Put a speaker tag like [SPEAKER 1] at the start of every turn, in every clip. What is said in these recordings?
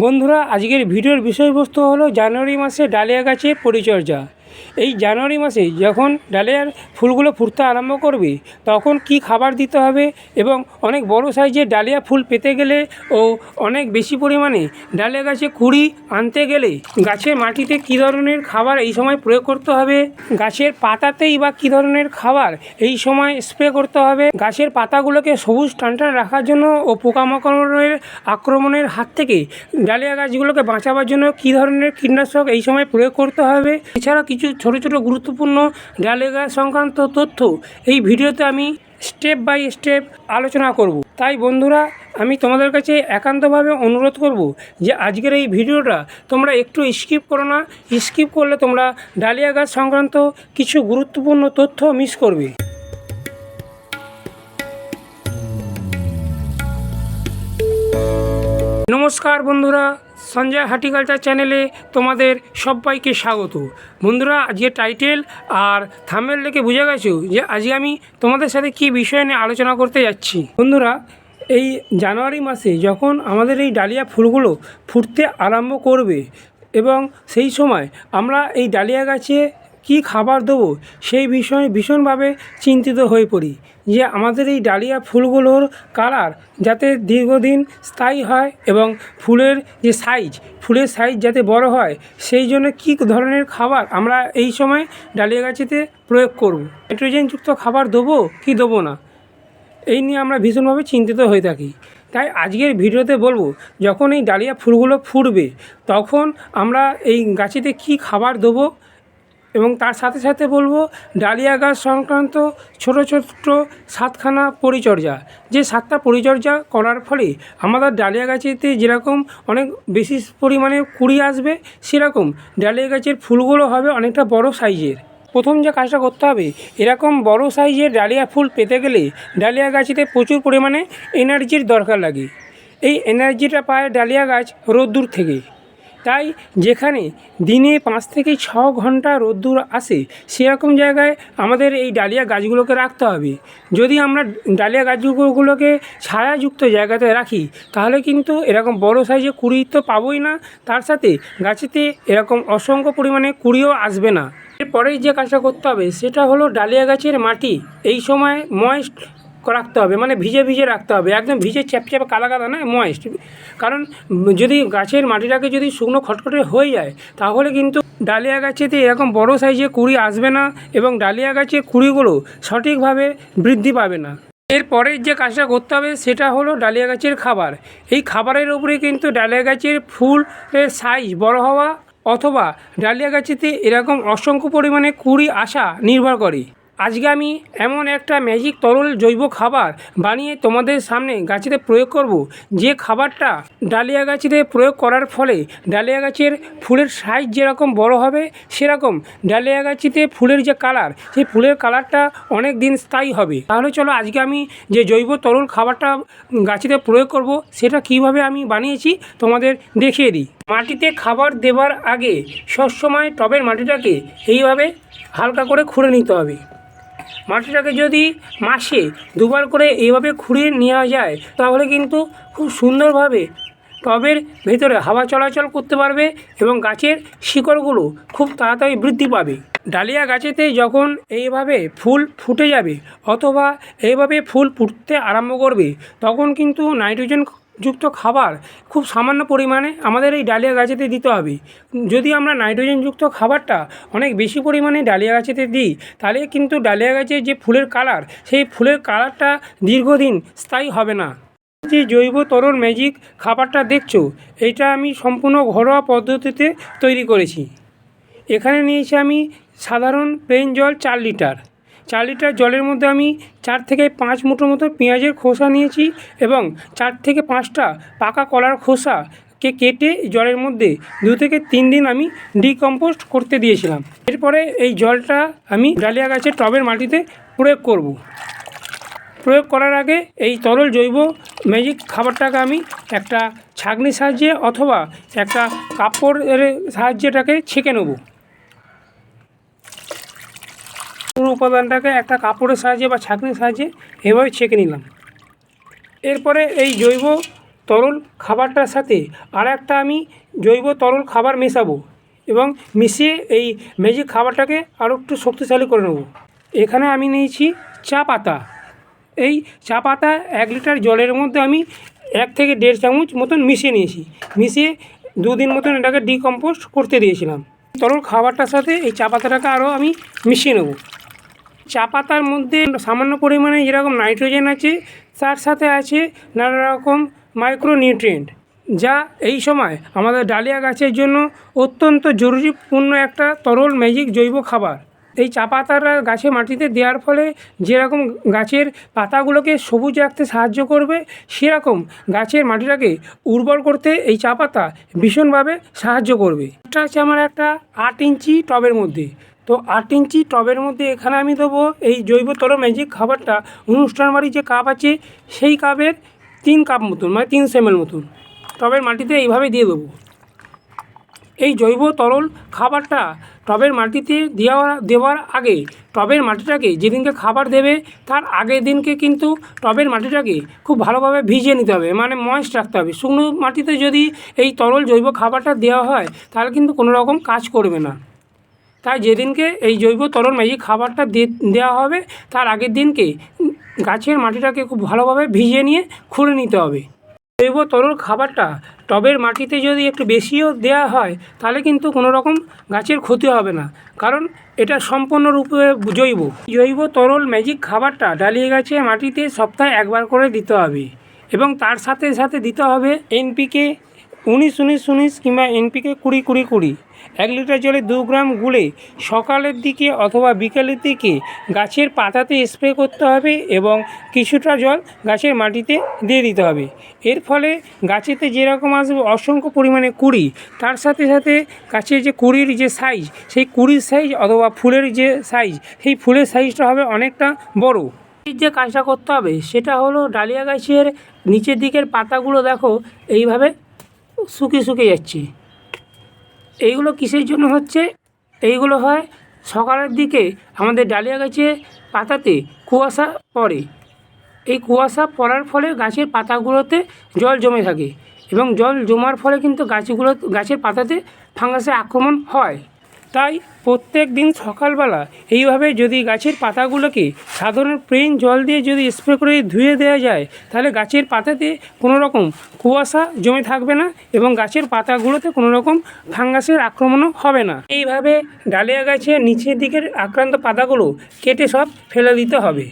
[SPEAKER 1] বন্ধুরা, আজকের ভিডিওর বিষয়বস্তু হলো জানুয়ারি মাসে ডালিয়া গাছের পরিচর্যা। এই জানুয়ারি মাসে যখন ডালিয়ার ফুলগুলো ফুটতে আরম্ভ করবে তখন কি খাবার দিতে হবে এবং অনেক বড় সাইজের ডালিয়া ফুল পেতে গেলে ও অনেক বেশি পরিমাণে ডালিয়া গাছে কুঁড়ি আনতে গেলে গাছের মাটিতে কী ধরনের খাবার এই সময় প্রয়োগ করতে হবে, গাছের পাতাতেই বা কী ধরনের খাবার এই সময় স্প্রে করতে হবে, গাছের পাতাগুলোকে সবুজ টানটান রাখার জন্য ও পোকামাকড়ের আক্রমণের হাত থেকে ডালিয়া গাছগুলোকে বাঁচাবার জন্য কী ধরনের কীটনাশক এই সময় প্রয়োগ করতে হবে, এছাড়া কিছু ছোট ছোট গুরুত্বপূর্ণ ডালিয়া গাছ সংক্রান্ত তথ্য এই ভিডিওতে আমি স্টেপ বাই স্টেপ আলোচনা করব। তাই বন্ধুরা, আমি তোমাদের কাছে একান্তভাবে অনুরোধ করব যে আজকের এই ভিডিওটা তোমরা একটু স্কিপ করো না। স্কিপ করলে তোমরা ডালিয়া গাছ সংক্রান্ত কিছু গুরুত্বপূর্ণ তথ্য মিস করবে। নমস্কার বন্ধুরা, সঞ্জয় হর্টিকালচার চ্যানেলে তোমাদের সবাইকে স্বাগত। বন্ধুরা, আজকে টাইটেল আর থাম্বনেল দেখে বুঝে গেছো যে আজকে আমি তোমাদের সাথে কী বিষয় নিয়ে আলোচনা করতে যাচ্ছি। বন্ধুরা, এই জানুয়ারি মাসে যখন আমাদের এই ডালিয়া ফুলগুলো ফুটতে আরম্ভ করবে এবং সেই সময় আমরা এই ডালিয়া গাছে কী খাবার দেবো সেই বিষয়ে ভীষণভাবে চিন্তিত হয়ে পড়ি যে আমাদের এই ডালিয়া ফুলগুলোর কালার যাতে দীর্ঘদিন স্থায়ী হয় এবং ফুলের সাইজ যাতে বড় হয় সেই জন্য কী ধরনের খাবার আমরা এই সময় ডালিয়া গাছেতে প্রয়োগ করব। নাইট্রোজেনযুক্ত খাবার দেবো কি দেবো না, এই নিয়ে আমরা ভীষণভাবে চিন্তিত হয়ে থাকি। তাই আজকের ভিডিওতে বলবো যখন এই ডালিয়া ফুলগুলো ফুটবে তখন আমরা এই গাছেতে কী খাবার দেবো এবং তার সাথে সাথে বলবো ডালিয়া গাছ সংক্রান্ত ছোট ছোট 7খানা পরিচর্যা, যে 7টা পরিচর্যা করার ফলে আমাদের ডালিয়া গাছেতে যেরকম অনেক বেশি পরিমাণে কুঁড়ি আসবে সেরকম ডালিয়া গাছের ফুলগুলো হবে অনেকটা বড় সাইজের। প্রথম যে কাজটা করতে হবে, এরকম বড় সাইজের ডালিয়া ফুল পেতে গেলে ডালিয়া গাছেতে প্রচুর পরিমাণে এনার্জির দরকার লাগে। এই এনার্জিটা পায় ডালিয়া গাছ রোদ্দুর থেকে। তাই যেখানে দিনে 5 থেকে 6 ঘন্টা রোদ্দুর আসে সেরকম জায়গায় আমাদের এই ডালিয়া গাছগুলোকে রাখতে হবে। যদি আমরা ডালিয়া গাছগুলোকে ছায়াযুক্ত জায়গাতে রাখি তাহলে কিন্তু এরকম বড় সাইজে কুঁড়ি তো পাবোই না, তার সাথে গাছেতে এরকম অসংখ্য পরিমাণে কুঁড়িও আসবে না। এরপরেই যে কাজটা করতে হবে সেটা হলো ডালিয়া গাছের মাটি এই সময় ময়েস্ট রাখতে হবে, মানে ভিজে ভিজে রাখতে হবে, একদম ভিজে চ্যাপচ্যাপে কাদা কাদা না, ময়েস্ট। কারণ যদি গাছের মাটিটাকে যদি শুকনো খটখটে হয়ে যায় তাহলে কিন্তু ডালিয়া গাছেতে এরকম বড় সাইজে কুঁড়ি আসবে না এবং ডালিয়া গাছের কুঁড়িগুলো সঠিকভাবে বৃদ্ধি পাবে না। এরপরের যে কাজটা করতে হবে সেটা হলো ডালিয়া গাছের খাবার। এই খাবারের উপরে কিন্তু ডালিয়া গাছের ফুলের সাইজ বড় হওয়া অথবা ডালিয়া গাছেতে এরকম অসংখ্য পরিমাণে কুঁড়ি আসা নির্ভর করে। আজকে আমি এমন একটা ম্যাজিক তরল জৈব খাবার বানিয়ে তোমাদের সামনে গাছেতে প্রয়োগ করব, যে খাবারটা ডালিয়া গাছেতে প্রয়োগ করার ফলে ডালিয়া গাছের ফুলের সাইজ যেরকম বড় হবে সেরকম ডালিয়া গাছেতে ফুলের যে কালার সেই ফুলের কালারটা অনেক দিন স্থায়ী হবে। তাহলে চলো আজকে আমি যে জৈব তরল খাবারটা গাছেতে প্রয়োগ করব সেটা কিভাবে আমি বানিয়েছি তোমাদের দেখিয়ে দিই। মাটিতে খাবার দেবার আগে সবসময় টবের মাটিটাকে এইভাবে হালকা করে খুঁড়ে নিতে হবে। মাটিটাকে যদি মাসে 2বার করে এইভাবে খুঁড়িয়ে নেওয়া যায় তাহলে কিন্তু খুব সুন্দরভাবে টবের ভেতরে হাওয়া চলাচল করতে পারবে এবং গাছের শিকড়গুলো খুব তাড়াতাড়ি বৃদ্ধি পাবে। ডালিয়া গাছেতে যখন এইভাবে ফুল ফুটে যাবে অথবা এইভাবে ফুল ফুটতে আরম্ভ করবে তখন কিন্তু নাইট্রোজেন যুক্ত খাবার খুব সামান্য পরিমাণে আমাদের এই ডালিয়া গাছেতে দিতে হবে। যদি আমরা নাইট্রোজেনযুক্ত খাবারটা অনেক বেশি পরিমাণে ডালিয়া গাছেতে দিই তাহলে কিন্তু ডালিয়া গাছের যে ফুলের কালার সেই ফুলের কালারটা দীর্ঘদিন স্থায়ী হবে না। যে জৈব তরল ম্যাজিক খাবারটা দেখছো এটা আমি সম্পূর্ণ ঘরোয়া পদ্ধতিতে তৈরি করেছি। এখানে নিয়েছি আমি সাধারণ প্লেন জল 4 লিটার। 4 লিটার জলের মধ্যে আমি 4 থেকে 5 মুঠো মতো পেঁয়াজের খোসা নিয়েছি এবং 4 থেকে 5টা পাকা কলার খোসাকে কেটে জলের মধ্যে 2 থেকে 3 দিন আমি ডিকম্পোস্ট করতে দিয়েছিলাম। এরপরে এই জলটা আমি ডালিয়া গাছের টবের মাটিতে প্রয়োগ করব। প্রয়োগ করার আগে এই তরল জৈব ম্যাজিক খাবারটাকে আমি একটা ছাঁকনির সাহায্যে অথবা একটা কাপড়ের সাহায্যে এটাকে ছেঁকে নেব। পুরো উপাদানটাকে একটা কাপড়ের সাহায্যে বা ছাঁকনির সাহায্যে এভাবে ছেঁকে নিলাম। এরপরে এই জৈব তরল খাবারটার সাথে আর একটা আমি জৈব তরল খাবার মেশাবো এবং মিশিয়ে এই ম্যাজিক খাবারটাকে আরও একটু শক্তিশালী করে নেব। এখানে আমি নিয়েছি চা পাতা। এই চা পাতা 1 লিটার জলের মধ্যে আমি 1 থেকে 1.5 চামচ মতন মিশিয়ে নিয়েছি। মিশিয়ে 2 দিন মতন এটাকে ডিকম্পোস্ট করতে দিয়েছিলাম। তরল খাবারটার সাথে এই চা পাতাটাকে আরও আমি মিশিয়ে নেব। চা পাতার মধ্যে সামান্য পরিমাণে যেরকম নাইট্রোজেন আছে, তার সাথে আছে নানা রকম মাইক্রোনিউট্রিয়েন্ট, যা এই সময় আমাদের ডালিয়া গাছের জন্য অত্যন্ত জরুরিপূর্ণ একটা তরল ম্যাজিক জৈব খাবার। এই চা পাতাটা গাছে মাটিতে দেওয়ার ফলে যেরকম গাছের পাতাগুলোকে সবুজ রাখতে সাহায্য করবে, সেরকম গাছের মাটিটাকে উর্বর করতে এই চা পাতা ভীষণভাবে সাহায্য করবে। এটা হচ্ছে আমার একটা 8 ইঞ্চি টবের মধ্যে। তো 8 ইঞ্চি টবের মধ্যে এখানে আমি দেবো এই জৈব তরল ম্যাজিক খাবারটা। অনুষ্ঠান বাড়ির যে কাপ আছে সেই কাপের 3 কাপ মতন, মানে 300 ml মতন টবের মাটিতে এইভাবে দিয়ে দেবো। এই জৈব তরল খাবারটা টবের মাটিতে দেওয়ার আগে টবের মাটিটাকে যেদিনকে খাবার দেবে তার আগের দিনকে কিন্তু টবের মাটিটাকে খুব ভালোভাবে ভিজিয়ে নিতে হবে, মানে ময়েস্ট রাখতে হবে। শুকনো মাটিতে যদি এই তরল জৈব খাবারটা দেওয়া হয় তাহলে কিন্তু কোনো রকম কাজ করবে না। তাই যেদিনকে এই জৈব তরল ম্যাজিক খাবারটা দেওয়া হবে তার আগের দিনকে গাছের মাটিটাকে খুব ভালোভাবে ভিজিয়ে নিয়ে খুঁড়ে নিতে হবে। জৈব তরল খাবারটা টবের মাটিতে যদি একটু বেশিও দেওয়া হয় তাহলে কিন্তু কোনো রকম গাছের ক্ষতি হবে না, কারণ এটা সম্পূর্ণরূপে জৈব তরল ম্যাজিক খাবারটা ডালিয়া গাছে মাটিতে সপ্তাহে 1 বার করে দিতে হবে এবং তার সাথে সাথে দিতে হবে এনপিকে 19-19-19 কিংবা এনপিকে 20-20-20। 1 লিটার জলে 2 গ্রাম গুলে সকালের দিকে অথবা বিকেলের দিকে গাছের পাতাতে স্প্রে করতে হবে এবং কিছুটা জল গাছের মাটিতে দিয়ে দিতে হবে। এর ফলে গাছেতে যেরকম আসবে অসংখ্য পরিমাণে কুঁড়ি, তার সাথে সাথে গাছের যে কুঁড়ির যে সাইজ, সেই কুঁড়ির সাইজ অথবা ফুলের যে সাইজ, সেই ফুলের সাইজটা হবে অনেকটা বড়। যে কাজটা করতে হবে সেটা হলো ডালিয়া গাছের নিচের দিকের পাতাগুলো দেখো এইভাবে শুকিয়ে যাচ্ছে। এইগুলো কিসের জন্য হচ্ছে? এইগুলো হয় সকালের দিকে আমাদের ডালিয়া গাছে পাতাতে কুয়াশা পড়ে। এই কুয়াশা পড়ার ফলে গাছের পাতাগুলোতে জল জমে থাকে এবং জল জমার ফলে কিন্তু গাছের পাতাতে ফাঙ্গাসের আক্রমণ হয়। তাই প্রত্যেক দিন সকালবেলা এইভাবে যদি গাছের পাতাগুলোকে সাধারণ প্লেন জল দিয়ে যদি স্প্রে করে ধুয়ে দেওয়া যায় তাহলে গাছের পাতাতে কোনো রকম কুয়াশা জমে থাকবে না এবং গাছের পাতাগুলোতে কোনো রকম ফাঙ্গাসের আক্রমণও হবে না। এইভাবে ডালিয়া গাছের নিচের দিকের আক্রান্ত পাতাগুলো কেটে সব ফেলে দিতে হবে।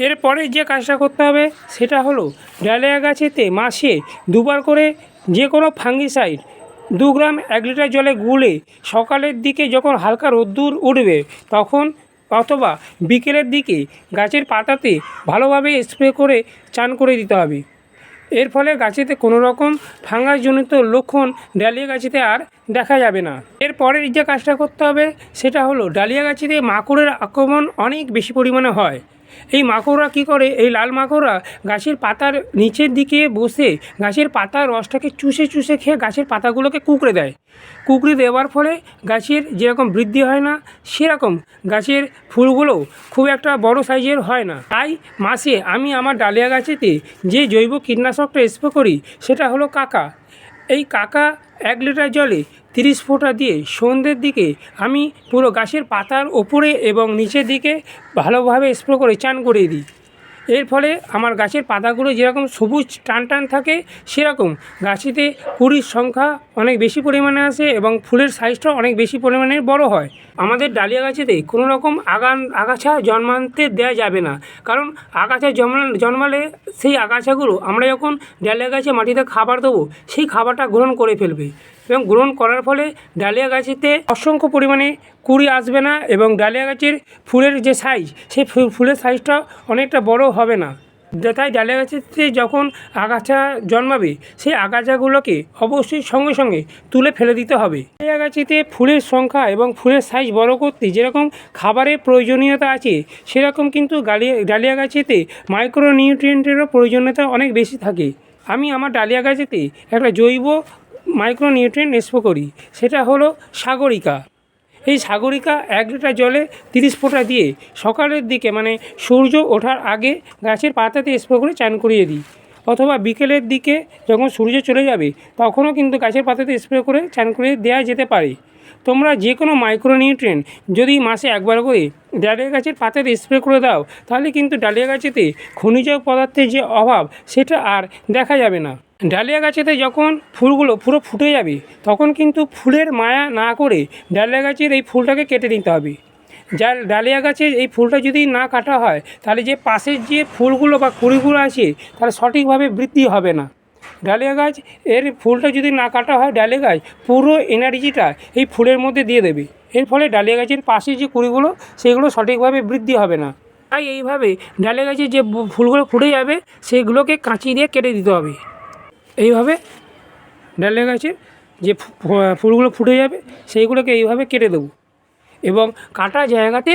[SPEAKER 1] এরপরে যে কাজটা করতে হবে সেটা হলো ডালিয়া গাছেতে মাসে 2 বার করে যে কোনো ফাঙ্গিসাইড 2 গ্রাম 1 লিটার জলে গুলে সকালের দিকে যখন হালকা রোদ্দুর উঠবে তখন অথবা বিকেলের দিকে গাছের পাতাতে ভালোভাবে স্প্রে করে চান করে দিতে হবে। এর ফলে গাছেতে কোনো রকম ফাঙ্গাসজনিত লক্ষণ ডালিয়া গাছেতে আর দেখা যাবে না। এরপরের যে কাজটা করতে হবে সেটা হলো ডালিয়া গাছেতে মাকড়ের আক্রমণ অনেক বেশি পরিমাণে হয়। এই মাকড়রা কী করে, এই লাল মাকড়রা গাছের পাতার নিচের দিকে বসে গাছের পাতার রসটাকে চুষে খেয়ে গাছের পাতাগুলোকে কুঁকড়ে দেয়। কুঁকড়ে দেওয়ার ফলে গাছের যেরকম বৃদ্ধি হয় না, সেরকম গাছের ফুলগুলো খুব একটা বড় সাইজের হয় না। তাই মাসে আমি আমার ডালিয়া গাছেতে যে জৈব কীটনাশকটা স্প্রে করি সেটা হলো কাকা। এই কাকা 1 লিটার জলে 30 ফোঁটা দিয়ে সন্ধ্যের দিকে আমি পুরো গাছের পাতার ওপরে এবং নিচের দিকে ভালোভাবে স্প্রে করে চান করিয়ে দিই। এর ফলে আমার গাছের পাতাগুলো যেরকম সবুজ টান থাকে সেরকম গাছেতে কুঁড়ির সংখ্যা অনেক বেশি পরিমাণে আসে এবং ফুলের সাইজটাও অনেক বেশি পরিমাণে বড় হয়। আমাদের ডালিয়া গাছেতে কোনো রকম আগাছা জন্মাতে দেওয়া যাবে না, কারণ আগাছা জন্মালে সেই আগাছাগুলো আমরা যখন ডালিয়া গাছে মাটিতে খাবার দেবো সেই খাবারটা গ্রহণ করে ফেলবে এবং গ্রহণ করার ফলে ডালিয়া গাছেতে অসংখ্য পরিমাণে কুঁড়ি আসবে না এবং ডালিয়া গাছের ফুলের যে সাইজ সেই ফুলের সাইজটা অনেকটা বড় হবে না। তাই ডালিয়া গাছেতে যখন আগাছা জন্মাবে সেই আগাছাগুলোকে অবশ্যই সঙ্গে সঙ্গে তুলে ফেলে দিতে হবে। ডালিয়া গাছেতে ফুলের সংখ্যা এবং ফুলের সাইজ বড় করতে যেরকম খাবারের প্রয়োজনীয়তা আছে সেরকম কিন্তু ডালিয়া গাছেতে মাইক্রোনিউট্রিয়েন্টেরও প্রয়োজনীয়তা অনেক বেশি থাকে। আমি আমার ডালিয়া গাছেতে একটা জৈব মাইক্রোনিউট্রিয়েন্ট স্প্রে করি, সেটা হলো সাগরিকা। এই সাগরিকা 1 লিটার জলে 30 ফোঁটা দিয়ে সকালের দিকে, মানে সূর্য ওঠার আগে গাছের পাতাতে স্প্রে করে চান করিয়ে দিই। অথবা বিকেলের দিকে যখন সূর্য চলে যাবে তখনও কিন্তু গাছের পাতাতে স্প্রে করে চান করে দেওয়া যেতে পারে। তোমরা যে কোনো মাইক্রোনিউট্রিয়েন্ট যদি মাসে একবার করে ডালিয়া গাছের পাতাতে স্প্রে করে দাও তাহলে কিন্তু ডালিয়া গাছেতে খনিজ পদার্থের যে অভাব সেটা আর দেখা যাবে না। ডালিয়া গাছেতে যখন ফুলগুলো পুরো ফুটে যাবে তখন কিন্তু ফুলের মায়া না করে ডালিয়া গাছের এই ফুলটাকে কেটে নিতে হবে। যার ডালিয়া গাছের এই ফুলটা যদি না কাটা হয় তাহলে যে পাশের যে ফুলগুলো বা কুড়িগুলো আছে তাহলে সঠিকভাবে বৃদ্ধি হবে না। ডালিয়া গাছ এর ফুলটা যদি না কাটা হয় ডালিয়া গাছ পুরো এনার্জিটা এই ফুলের মধ্যে দিয়ে দেবে, এর ফলে ডালিয়া গাছের পাশে যে কুড়িগুলো সেগুলো সঠিকভাবে বৃদ্ধি হবে না। তাই এইভাবে ডালিয়া গাছের যে ফুলগুলো ফুটে যাবে সেগুলোকে কাঁচি দিয়ে কেটে দিতে হবে। এইভাবে ডালিয়া গাছের যে ফুলগুলো ফুটে যাবে সেইগুলোকে এইভাবে কেটে দেবো এবং কাটা জায়গাতে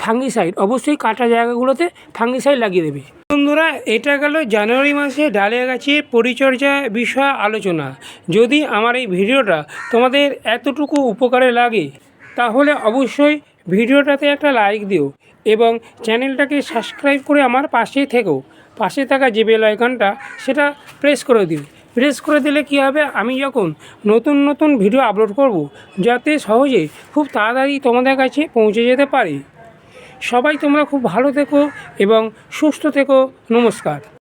[SPEAKER 1] ফাঙ্গিসাইড অবশ্যই কাটা জায়গাগুলোতে ফাঙ্গিসাইড লাগিয়ে দেবে। বন্ধুরা, এটা গেল জানুয়ারি মাসে ডালিয়া গাছের পরিচর্যা বিষয়ে আলোচনা। যদি আমার এই ভিডিওটা তোমাদের এতটুকু উপকারে লাগে তাহলে অবশ্যই ভিডিওটাতে একটা লাইক দিও এবং চ্যানেলটাকে সাবস্ক্রাইব করে আমার পাশে থেকো। পাশে থাকা যে বেল আইকনটা সেটা প্রেস করে দিও। প্রেস করে দিলে কী হবে, আমি যখন নতুন নতুন ভিডিও আপলোড করব যাতে সহজে খুব তাড়াতাড়ি তোমাদের কাছে পৌঁছে যেতে পারি। সবাই তোমরা খুব ভালো থেকো এবং সুস্থ থেকো। নমস্কার।